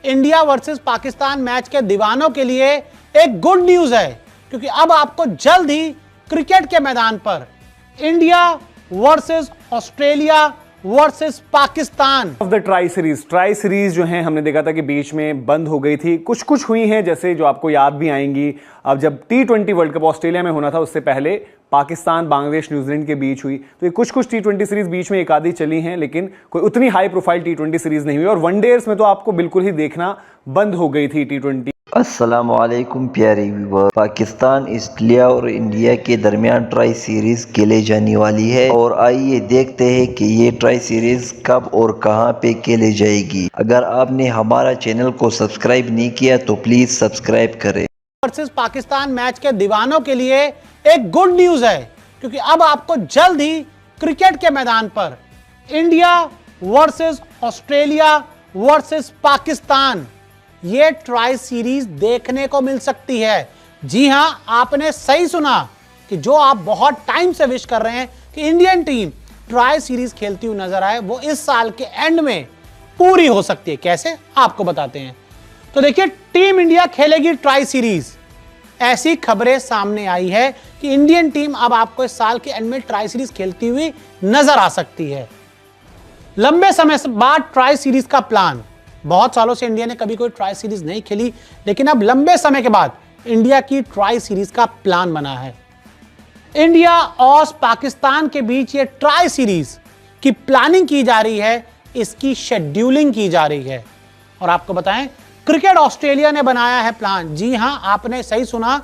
India versus Pakistan match के दीवानों के लिए एक गुड न्यूज है, क्योंकि अब आपको जल्द ही क्रिकेट के मैदान पर India versus Australia versus Pakistan of the tri series जो है हमने देखा था कि बीच में बंद हो गई थी, कुछ हुई हैं जैसे जो आपको याद भी आएंगी। अब जब T20 वर्ल्ड कप ऑस्ट्रेलिया में होना था उससे पहले पाकिस्तान बांग्लादेश न्यूजीलैंड के बीच हुई, तो ये कुछ T20 सीरीज बीच में एक आधी चली हैं, लेकिन कोई उतनी हाई प्रोफाइल T20 सीरीज नहीं हुई। और वनडेज में तो आपको बिल्कुल ही देखना बंद हो गई थी T20। अस्सलाम वालेकुम प्यारे व्यूअर। पाकिस्तान, ऑस्ट्रेलिया और इंडिया के दरमियान ट्राई सीरीज खेले जाने वाली है और आइए देखते हैं कि ये ट्राई सीरीज कब और कहां पे खेले जाएगी। अगर आपने हमारा चैनल को सब्सक्राइब नहीं किया तो प्लीज सब्सक्राइब करें। वर्सेस पाकिस्तान मैच के दीवानों के लिए एक गुड न्यूज है, क्योंकि अब आपको जल्द ही क्रिकेट के मैदान पर India versus Australia versus Pakistan ये ट्राई सीरीज देखने को मिल सकती है। जी हां, आपने सही सुना कि जो आप बहुत टाइम से विश कर रहे हैं कि इंडियन टीम ट्राई सीरीज खेलती हुई नजर आए, वो इस साल के एंड में पूरी हो सकती है। कैसे, आपको बताते हैं। तो देखिए, टीम इंडिया खेलेगी ट्राई सीरीज। ऐसी खबरें सामने आई है कि इंडियन टीम अब आपको इस साल के एंड में ट्राई सीरीज खेलती हुई नजर आ सकती है। लंबे समय बाद ट्राई सीरीज का प्लान, बहुत सालों से इंडिया ने कभी कोई ट्राई सीरीज नहीं खेली, लेकिन अब लंबे समय के बाद इंडिया की ट्राई सीरीज का प्लान बना है। इंडिया और पाकिस्तान के बीच ये ट्राई सीरीज की प्लानिंग की जा रही है, इसकी शेड्यूलिंग की जा रही है। और आपको बताएं, क्रिकेट ऑस्ट्रेलिया ने बनाया है प्लान। जी हां, आपने सही सुना,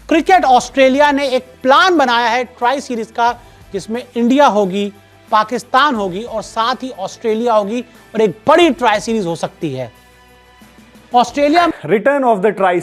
क्रिकेट ऑस्ट्रेलिया ने एक प्लान बनाया है ट्राई सीरीज का, जिसमें इंडिया होगी, पाकिस्तान होगी और साथ ही ऑस्ट्रेलिया होगी, और एक बड़ी ट्राई सीरीज हो सकती है। Australia return of the tri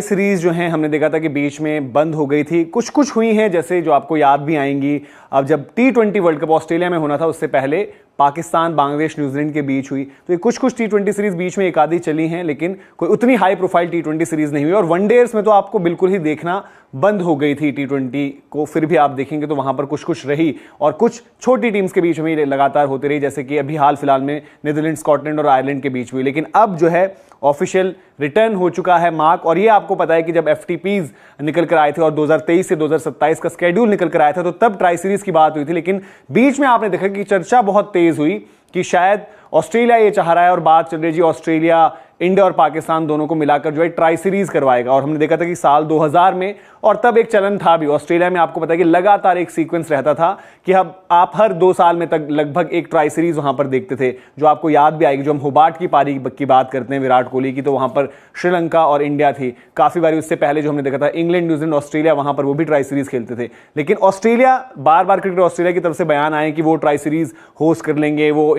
series जो है हमने देखा था कि बीच में बंद हो गई थी, कुछ हुई हैं जैसे जो आपको याद भी आएंगी। अब जब T20 वर्ल्ड कप ऑस्ट्रेलिया में होना था उससे पहले पाकिस्तान बांग्लादेश न्यूजीलैंड के बीच हुई, तो ये कुछ T20 सीरीज बीच में एक आधी चली हैं, लेकिन कोई उतनी हाई प्रोफाइल T20 सीरीज नहीं हुई। और वनडेज में तो आपको बिल्कुल ही देखना बंद हो गई थी T20 को। फिर भी आप देखेंगे तो वहां पर कुछ रही और कुछ छोटी टीम्स के बीच में लगातार होती रही, जैसे कि अभी हाल फिलहाल में नीदरलैंड, स्कॉटलैंड और आयरलैंड के बीच हुई। लेकिन अब जो है ऑफिशियल रिटर्न हो चुका है मार्क। और ये आपको पता है कि जब FTPs निकल कर आए थे और 2023 से 2027 का स्केड्यूल निकल कर आया था, तो तब ट्राई सीरीज की बात हुई थी। लेकिन बीच में आपने देखा कि चर्चा बहुत तेज हुई कि शायद ऑस्ट्रेलिया ये चाह रहा है और बात चल रही जी ऑस्ट्रेलिया, इंडिया और पाकिस्तान दोनों को मिलाकर जो है ट्राई सीरीज करवाएगा। और हमने देखा था कि साल 2000 में, और तब एक चलन था भी ऑस्ट्रेलिया में, आपको पता है कि लगातार एक सीक्वेंस रहता था कि अब आप हर 2 साल में तक लगभग एक ट्राई सीरीज वहां पर देखते थे, जो आपको याद भी आएगी। जो हम होबार्ट की पारी की बात करते हैं विराट कोहली की, तो वहां पर श्रीलंका और इंडिया थी। काफी बार उससे पहले जो हमने देखा था इंग्लैंड, न्यूजीलैंड, ऑस्ट्रेलिया, वहां पर वो भी ट्राई सीरीज खेलते थे। लेकिन ऑस्ट्रेलिया, बार बार क्रिकेट ऑस्ट्रेलिया की तरफ से बयान आए कि वो ट्राई सीरीज होस्ट कर लेंगे, वो